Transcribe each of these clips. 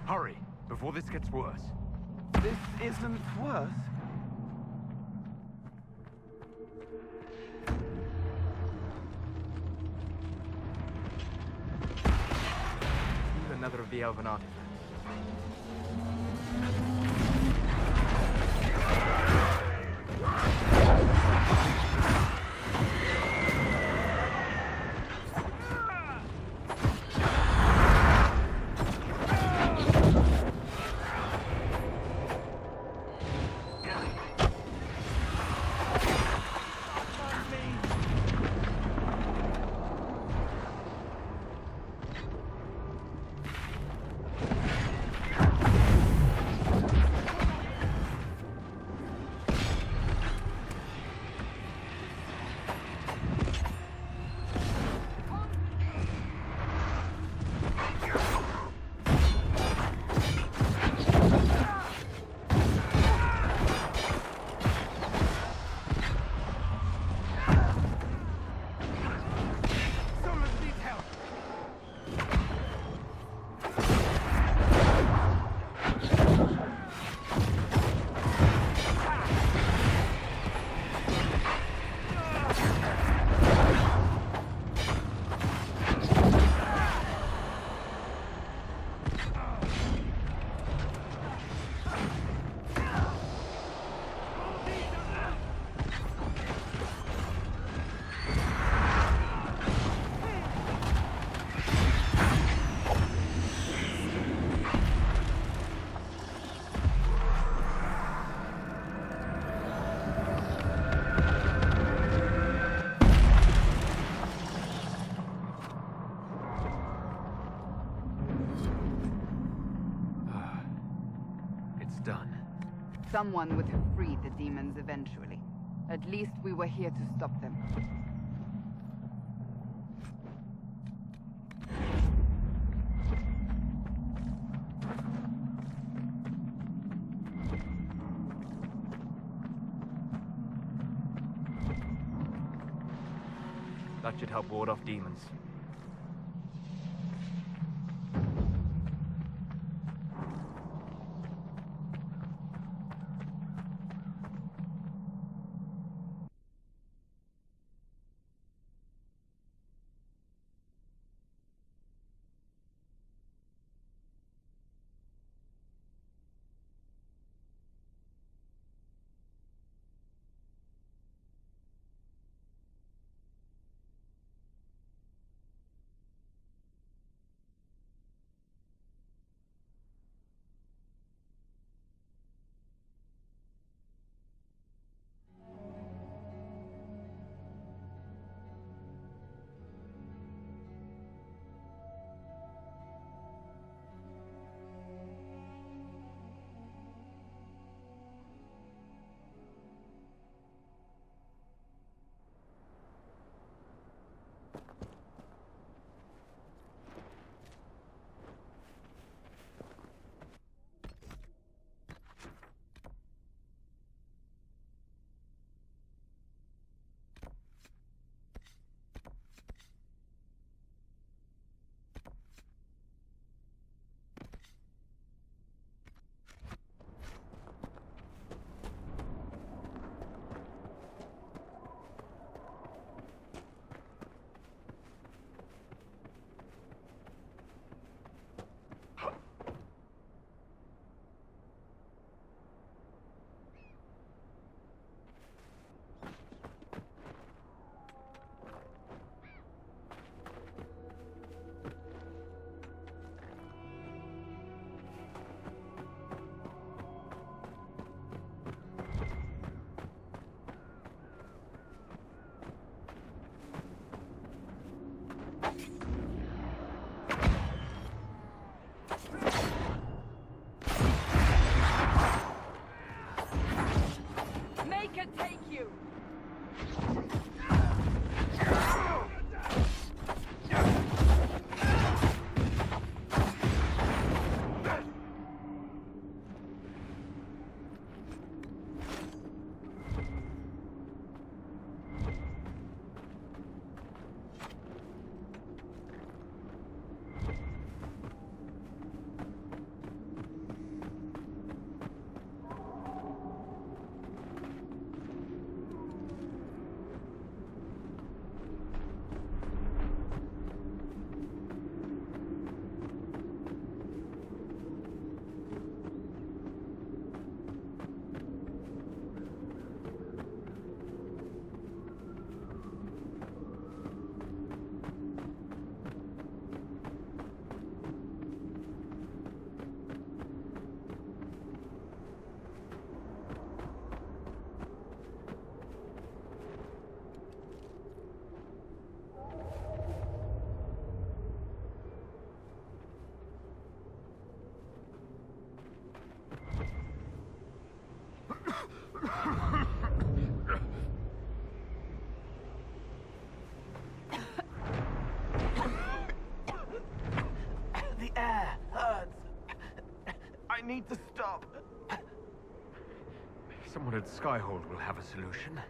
Hurry, before this gets worse. This isn't worse. Another of the elven artifacts. Someone would have freed the demons eventually. At least we were here to stop them. That should help ward off demons. The air hurts. I need to stop. Someone at Skyhold will have a solution.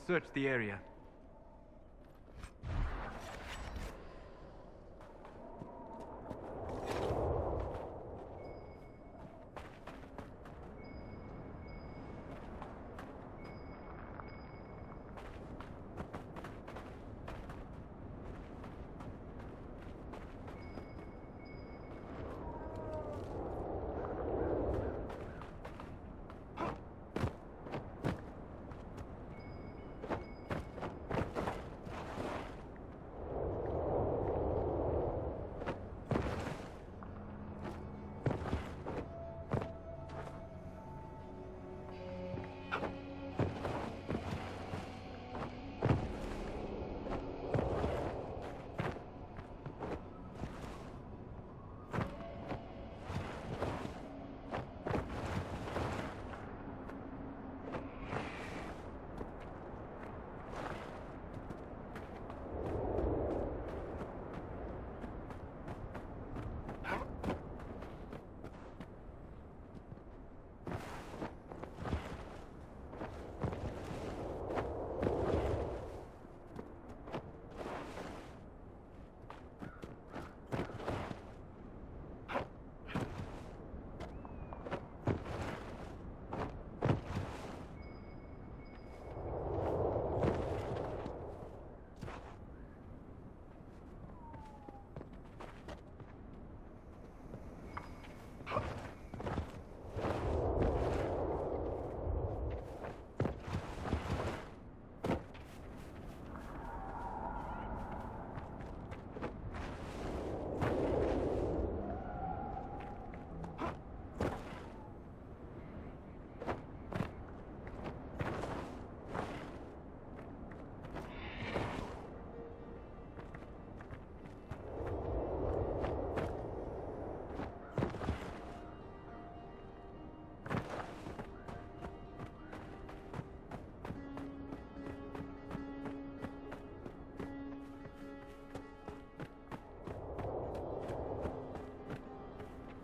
Search the area.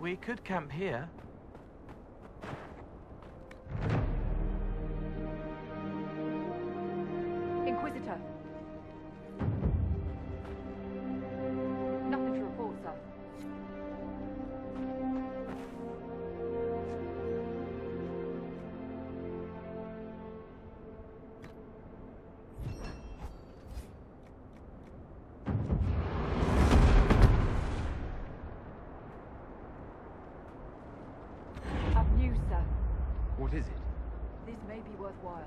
We could camp here. Inquisitor. Nothing to report, sir. I've news, sir. What is it? This may be worthwhile.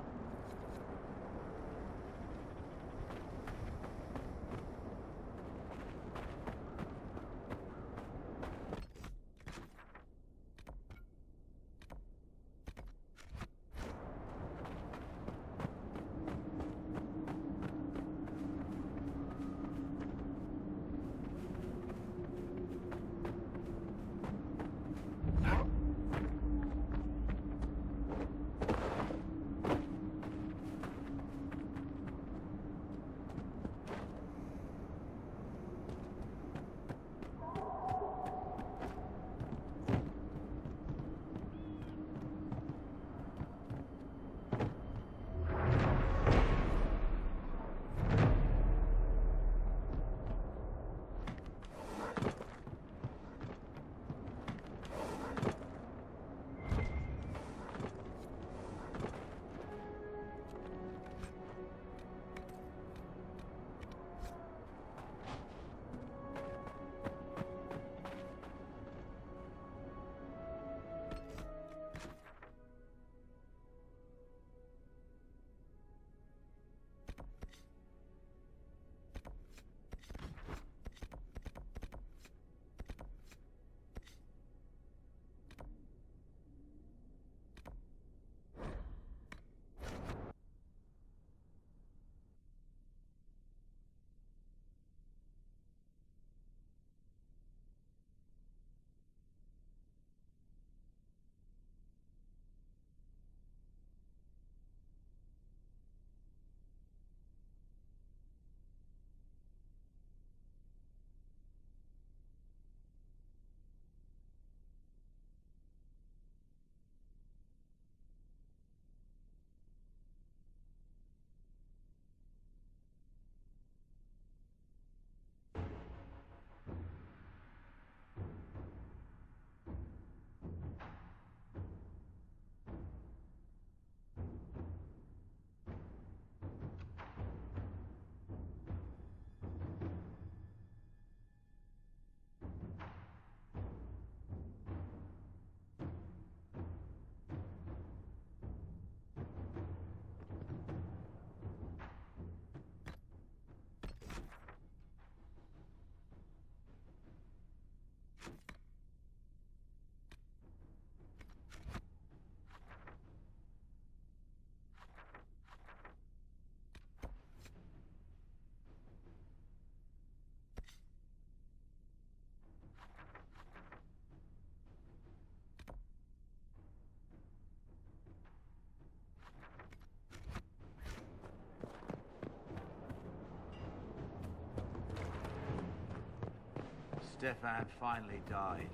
Stefan finally died.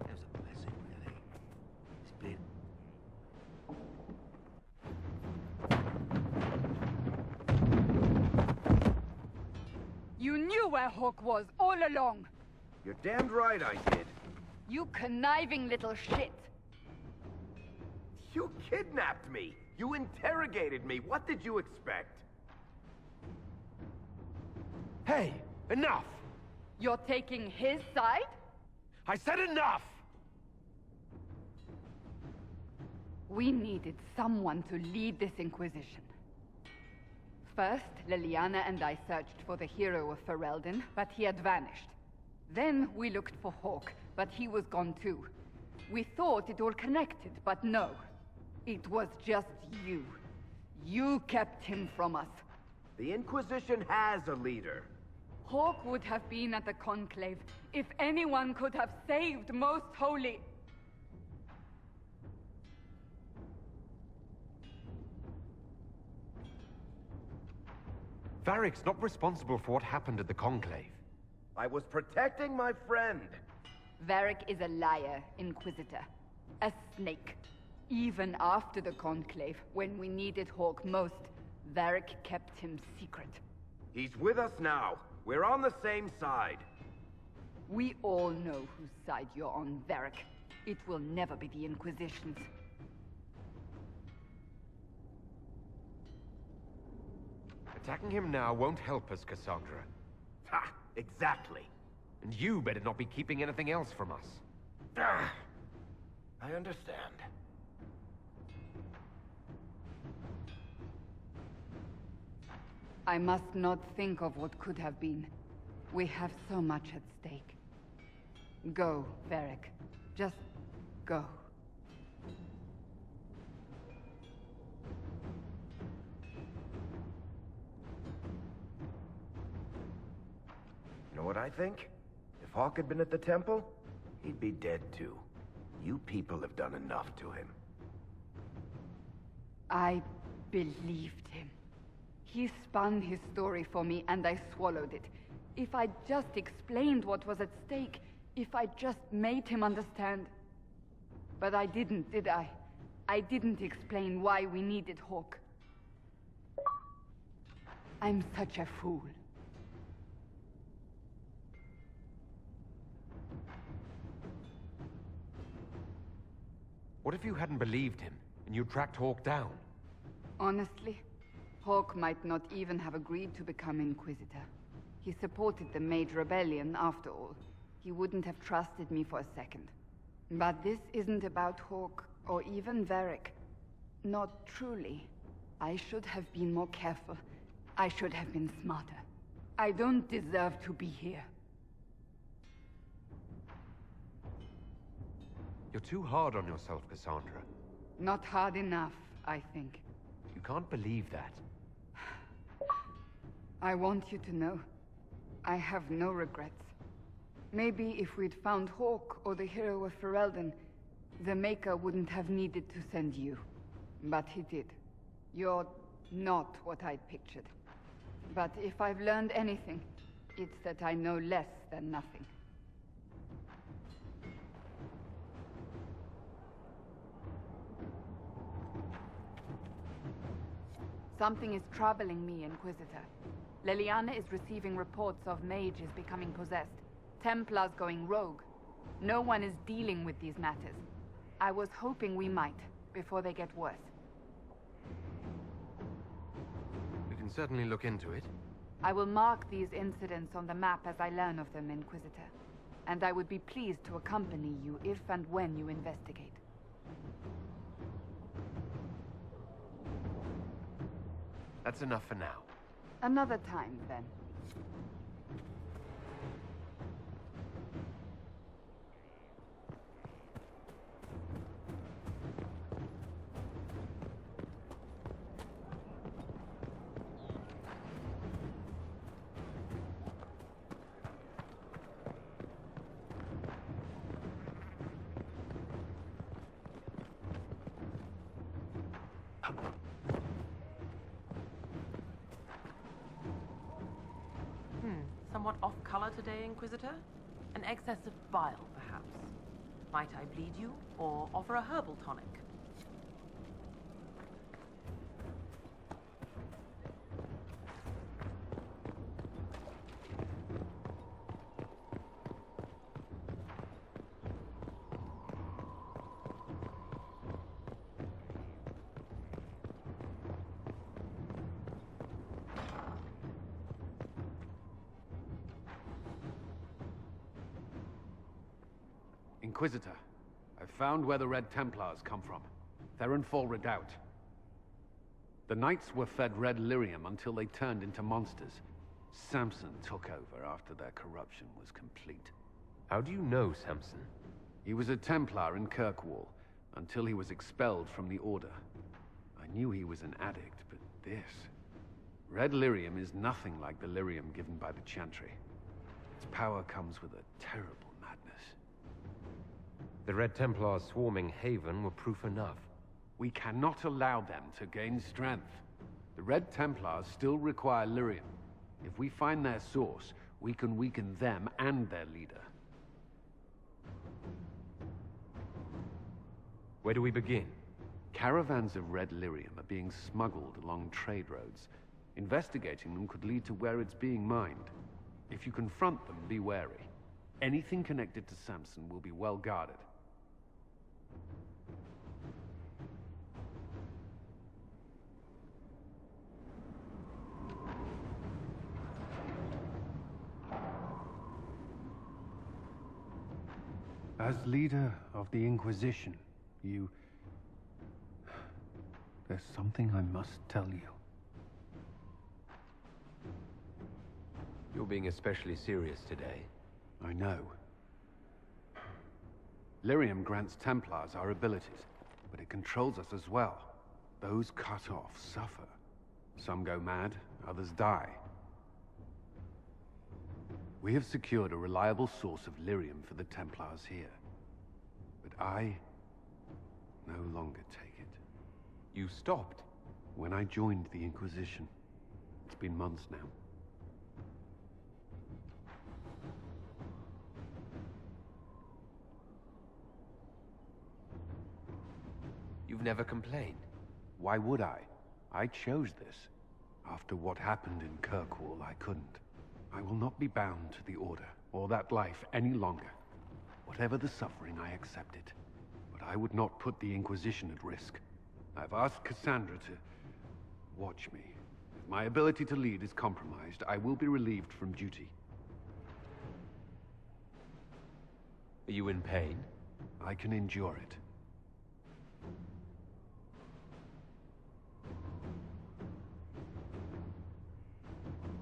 It was a blessing, really. It's been... You knew where Hawk was all along. You're damned right I did. You conniving little shit. You kidnapped me. You interrogated me. What did you expect? Hey, enough! You're taking his side? I said enough! We needed someone to lead this Inquisition. First, Liliana and I searched for the hero of Ferelden, but he had vanished. Then we looked for Hawk, but he was gone too. We thought it all connected, but no. It was just you. You kept him from us. The Inquisition has a leader. Hawk would have been at the Conclave if anyone could have saved Most Holy. Varric's not responsible for what happened at the Conclave. I was protecting my friend. Varric is a liar, Inquisitor. A snake. Even after the Conclave, when we needed Hawke most, Varric kept him secret. He's with us now. We're on the same side. We all know whose side you're on, Varric. It will never be the Inquisition's. Attacking him now won't help us, Cassandra. Ha! Exactly. And you better not be keeping anything else from us. Ah, I understand. I must not think of what could have been. We have so much at stake. Go, Varric. Just go. You know what I think? If Hawke had been at the temple, he'd be dead too. You people have done enough to him. I believed him. He spun his story for me, and I swallowed it. If I just explained what was at stake, if I just made him understand... But I didn't, did I? I didn't explain why we needed Hawke. I'm such a fool. What if you hadn't believed him, and you tracked Hawke down? Honestly, Hawke might not even have agreed to become Inquisitor. He supported the Mage Rebellion, after all. He wouldn't have trusted me for a second. But this isn't about Hawke, or even Varric. Not truly. I should have been more careful. I should have been smarter. I don't deserve to be here. You're too hard on yourself, Cassandra. Not hard enough, I think. You can't believe that. I want you to know, I have no regrets. Maybe if we'd found Hawke or the hero of Ferelden, the Maker wouldn't have needed to send you. But he did. You're not what I'd pictured. But if I've learned anything, it's that I know less than nothing. Something is troubling me, Inquisitor. Leliana is receiving reports of mages becoming possessed, Templars going rogue. No one is dealing with these matters. I was hoping we might, before they get worse. We can certainly look into it. I will mark these incidents on the map as I learn of them, Inquisitor. And I would be pleased to accompany you if and when you investigate. That's enough for now. Another time, then. Somewhat off-color today, Inquisitor? An excess of bile, perhaps? Might I bleed you, or offer a herbal tonic? Inquisitor, I've found where the Red Templars come from. They're in Fall Redoubt. The Knights were fed red lyrium until they turned into monsters. Samson took over after their corruption was complete. How do you know Samson? He was a Templar in Kirkwall, until he was expelled from the Order. I knew he was an addict, but this... Red lyrium is nothing like the lyrium given by the Chantry. Its power comes with a terrible madness. The Red Templars swarming Haven were proof enough. We cannot allow them to gain strength. The Red Templars still require lyrium. If we find their source, we can weaken them and their leader. Where do we begin? Caravans of red lyrium are being smuggled along trade roads. Investigating them could lead to where it's being mined. If you confront them, be wary. Anything connected to Samson will be well guarded. As leader of the Inquisition, there's something I must tell you. You're being especially serious today. I know. Lyrium grants Templars our abilities, but it controls us as well. Those cut off suffer. Some go mad, others die. We have secured a reliable source of lyrium for the Templars here. But I no longer take it. You stopped? When I joined the Inquisition. It's been months now. You've never complained. Why would I? I chose this. After what happened in Kirkwall, I couldn't. I will not be bound to the Order, or that life, any longer. Whatever the suffering, I accept it. But I would not put the Inquisition at risk. I've asked Cassandra to watch me. If my ability to lead is compromised, I will be relieved from duty. Are you in pain? I can endure it.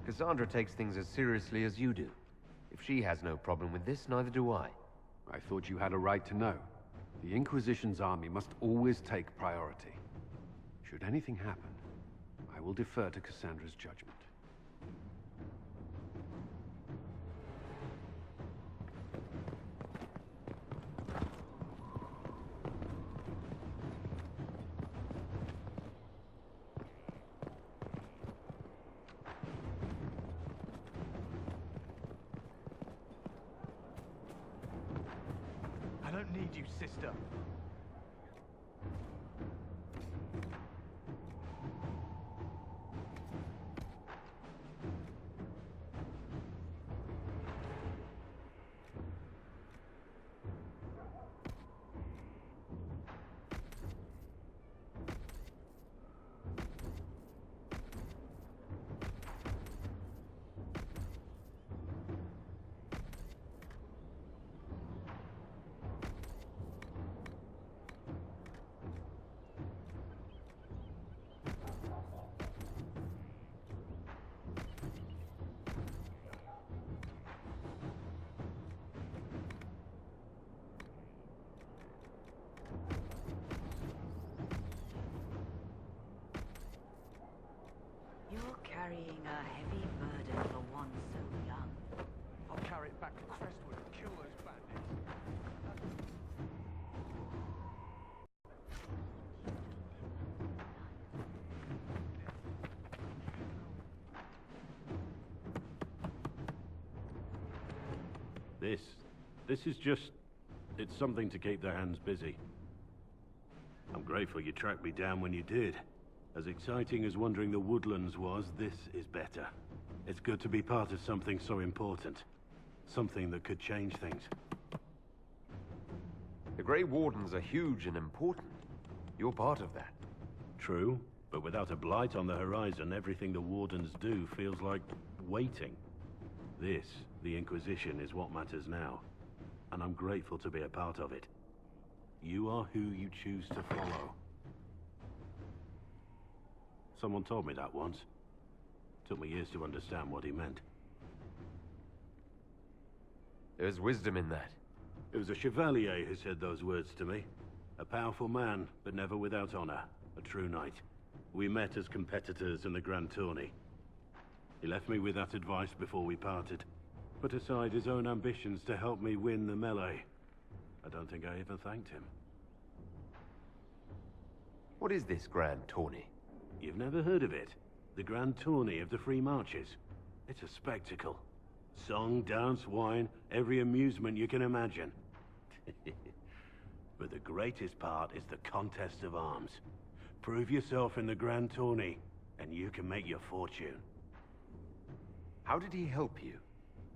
Cassandra takes things as seriously as you do. If she has no problem with this, neither do I. I thought you had a right to know. The Inquisition's army must always take priority. Should anything happen, I will defer to Cassandra's judgment. I don't need you, sister. You're carrying a heavy burden for one so young. I'll carry it back to Crestwood and kill those bandits. This is just... it's something to keep their hands busy. I'm grateful you tracked me down when you did. As exciting as wandering the woodlands was, this is better. It's good to be part of something so important. Something that could change things. The Grey Wardens are huge and important. You're part of that. True, but without a blight on the horizon, everything the Wardens do feels like waiting. This, the Inquisition, is what matters now. And I'm grateful to be a part of it. You are who you choose to follow. Someone told me that once. Took me years to understand what he meant. There's wisdom in that. It was a chevalier who said those words to me. A powerful man, but never without honor. A true knight. We met as competitors in the Grand Tourney. He left me with that advice before we parted. Put aside his own ambitions to help me win the melee. I don't think I even thanked him. What is this Grand Tourney? You've never heard of it? The Grand Tourney of the Free Marches. It's a spectacle. Song, dance, wine, every amusement you can imagine. But the greatest part is the contest of arms. Prove yourself in the grand tourney, and you can make your fortune. How did he help you?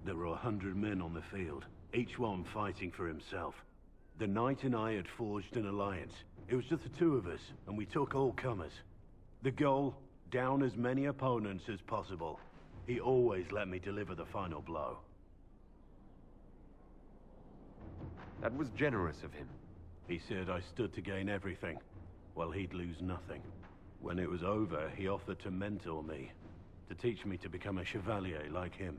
There were 100 men on the field, each one fighting for himself. The knight and I had forged an alliance. It was just the two of us, and we took all comers. The goal, down as many opponents as possible. He always let me deliver the final blow. That was generous of him. He said I stood to gain everything, while he'd lose nothing. When it was over, he offered to mentor me, to teach me to become a chevalier like him.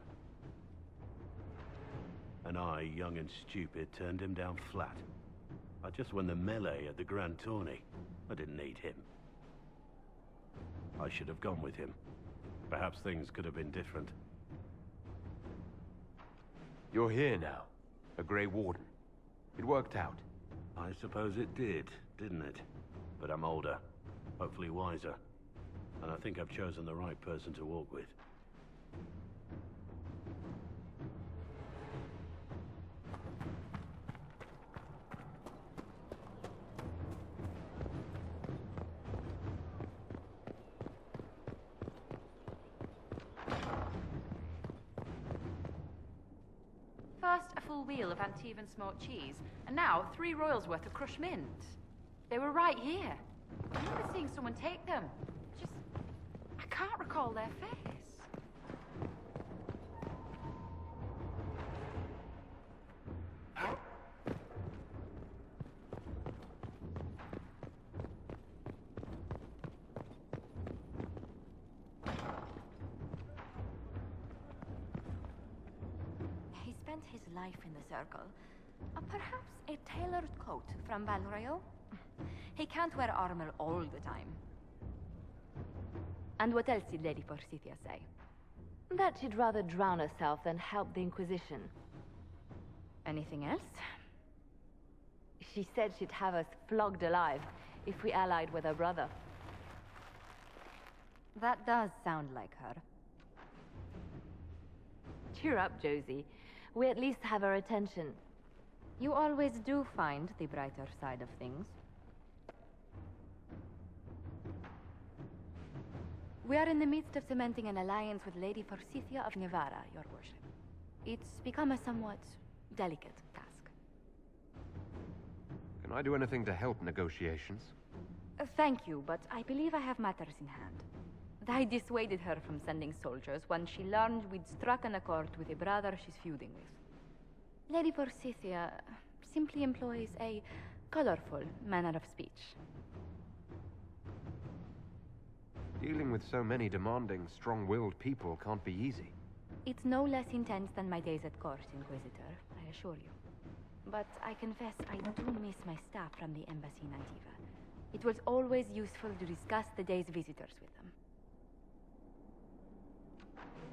And I, young and stupid, turned him down flat. I just won the melee at the grand tourney. I didn't need him. I should have gone with him. Perhaps things could have been different. You're here now, a Grey Warden. It worked out. I suppose it did, didn't it? But I'm older, hopefully wiser. And I think I've chosen the right person to walk with. First, a full wheel of Antivan smoked cheese, and now 3 royals worth of crushed mint. They were right here. I remember seeing someone take them. I can't recall their face. He spent his life in the circle. Perhaps a tailored coat from Valrayo? He can't wear armor all the time. And what else did Lady Forsythia say? That she'd rather drown herself than help the Inquisition. Anything else? She said she'd have us flogged alive if we allied with her brother. That does sound like her. Cheer up, Josie. We at least have her attention. You always do find the brighter side of things. We are in the midst of cementing an alliance with Lady Forsythia of Navarra, your worship. It's become a somewhat delicate task. Can I do anything to help negotiations? Thank you, but I believe I have matters in hand. I dissuaded her from sending soldiers when she learned we'd struck an accord with a brother she's feuding with. Lady Forsythia simply employs a colorful manner of speech. Dealing with so many demanding, strong-willed people can't be easy. It's no less intense than my days at court, Inquisitor, I assure you. But I confess I do miss my staff from the embassy in Antiva. It was always useful to discuss the day's visitors with them.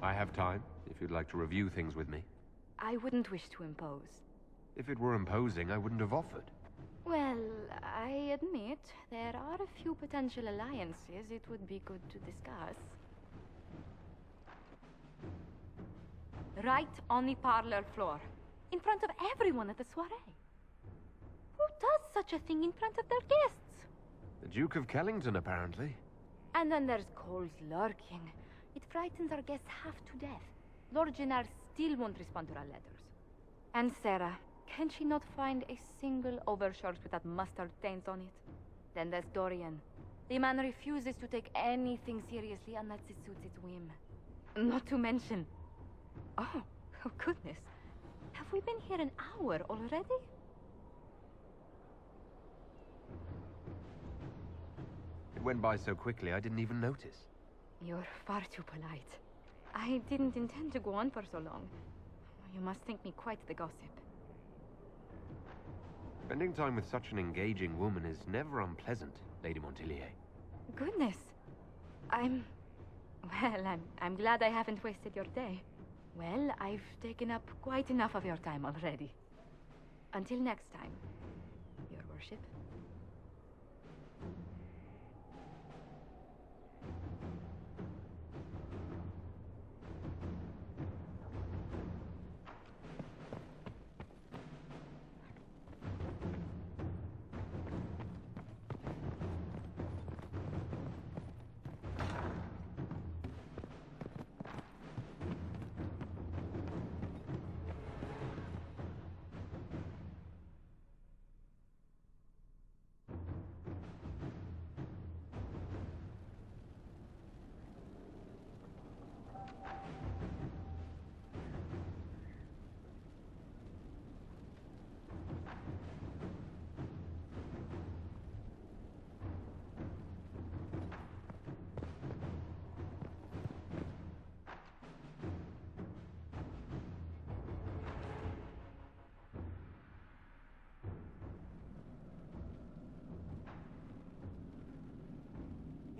I have time, if you'd like to review things with me. I wouldn't wish to impose. If it were imposing, I wouldn't have offered. Well, I admit there are a few potential alliances it would be good to discuss. Right on the parlor floor, in front of everyone at the soiree. Who does such a thing in front of their guests? The Duke of Kellington, apparently. And then there's Cole's lurking. It frightens our guests half to death. Lord Jennar still won't respond to our letters. And Sarah, can she not find a single overshirt without mustard stains on it? Then there's Dorian. The man refuses to take anything seriously unless it suits its whim. Not to mention... Oh goodness. Have we been here an hour already? It went by so quickly I didn't even notice. You're far too polite. I didn't intend to go on for so long. You must think me quite the gossip. Spending time with such an engaging woman is never unpleasant, Lady Montilier. Goodness. I'm glad I haven't wasted your day. Well, I've taken up quite enough of your time already. Until next time, Your Worship.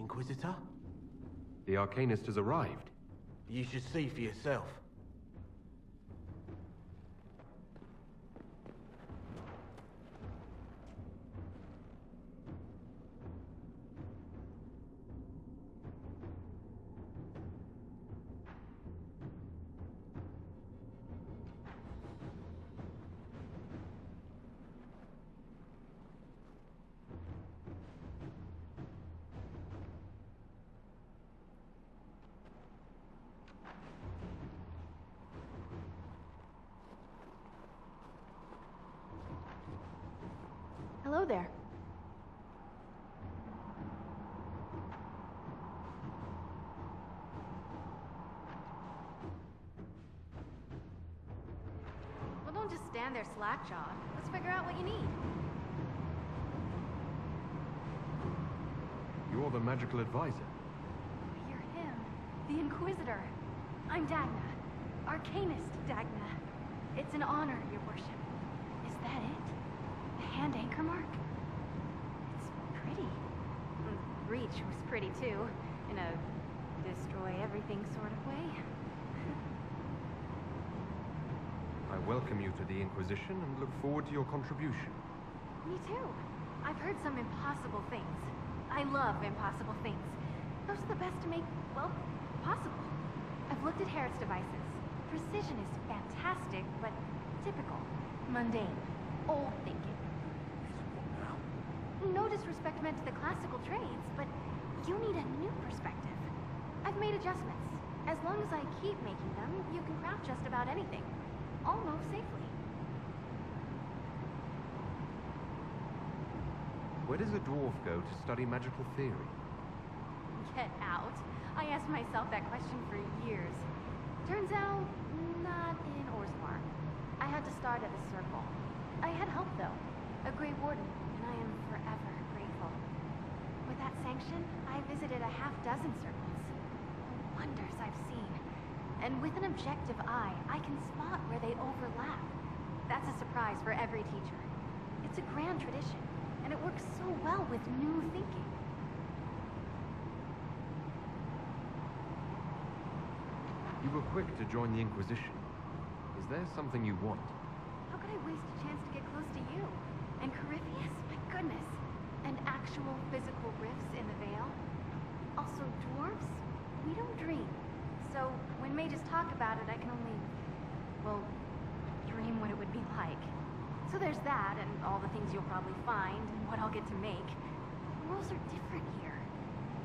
Inquisitor? The Arcanist has arrived. You should see for yourself. Hello there. Well, don't just stand there slack-jawed. Let's figure out what you need. You're the magical advisor. You're him, the Inquisitor. I'm Dagna. Arcanist Dagna. It's an honor, your worship. Is that it? The hand anchor mark? It's pretty. The breach was pretty too, in a destroy everything sort of way. I welcome you to the Inquisition and look forward to your contribution. Me too. I've heard some impossible things. I love impossible things. Those are the best to make, well, possible. I've looked at Herod's devices. Precision is fantastic, but typical. Mundane. Old thinking. No disrespect meant to the classical trades, but you need a new perspective. I've made adjustments. As long as I keep making them, you can craft just about anything. Almost safely. Where does a dwarf go to study magical theory? Get out. I asked myself that question for years. Turns out, not in Orzammar. I had to start at a circle. I had help, though. A Grey Warden, and I am forever grateful. With that sanction, I visited a half-dozen circles. The wonders I've seen. And with an objective eye, I can spot where they overlap. That's a surprise for every teacher. It's a grand tradition, and it works so well with new thinking. You were quick to join the Inquisition. Is there something you want? How could I waste a chance to get close to you? And Corypheus? My goodness. And actual physical rifts in the Veil? Also, dwarves? We don't dream. So, when mages talk about it, I can only, well, dream what it would be like. So there's that, and all the things you'll probably find, and what I'll get to make. The rules are different here.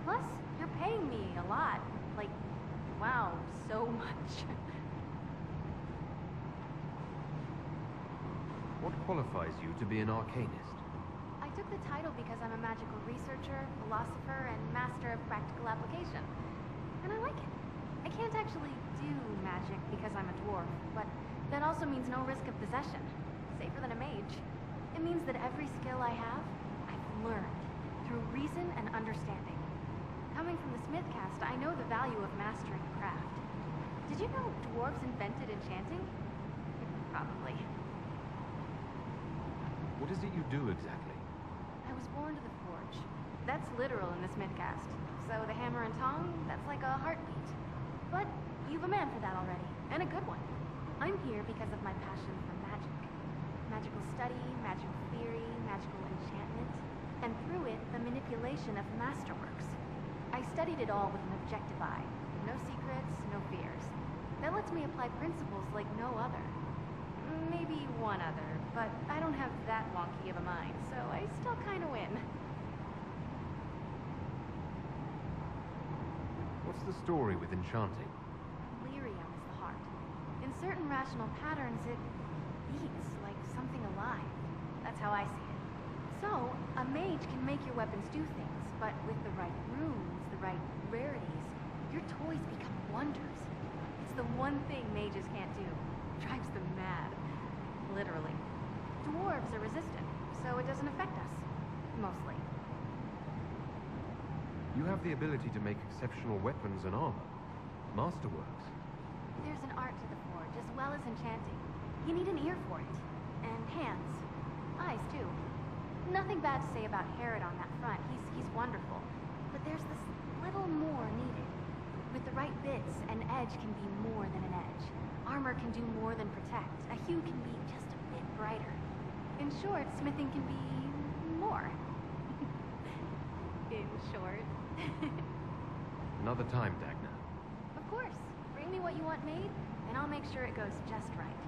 Plus, you're paying me a lot. Like, wow, so much. What qualifies you to be an Arcanist? I took the title because I'm a magical researcher, philosopher, and master of practical application. And I like it. I can't actually do magic because I'm a dwarf, but that also means no risk of possession. Safer than a mage. It means that every skill I have, I've learned through reason and understanding. Coming from the Smith caste, I know the value of mastering a craft. Did you know dwarves invented enchanting? Probably. What is it you do exactly? I was born to the forge. That's literal in the Smith caste. So the hammer and tongue, that's like a heartbeat. But you've a man for that already, and a good one. I'm here because of my passion for magic. Magical study, magical theory, magical enchantment, and through it, the manipulation of masterworks. I studied it all with an objective eye. No secrets, no fears. That lets me apply principles like no other. Maybe one other, but I don't have that wonky of a mind, so I still kinda win. What's the story with enchanting? Lyrium is the heart. In certain rational patterns, it beats like something alive. That's how I see it. So, a mage can make your weapons do things, but with the right runes, the right rarities, your toys become wonders. It's the one thing mages can't do. Drives them mad. Literally. Dwarves are resistant, so it doesn't affect us. Mostly. You have the ability to make exceptional weapons and armor. Masterworks. There's an art to the forge, as well as enchanting. You need an ear for it. And hands. Eyes, too. Nothing bad to say about Herod on that front. He's wonderful. But there's this edge can be more than an edge. Armor can do more than protect. A hue can be just a bit brighter. In short, smithing can be more. In short. Another time, Dagna. Of course. Bring me what you want made, and I'll make sure it goes just right.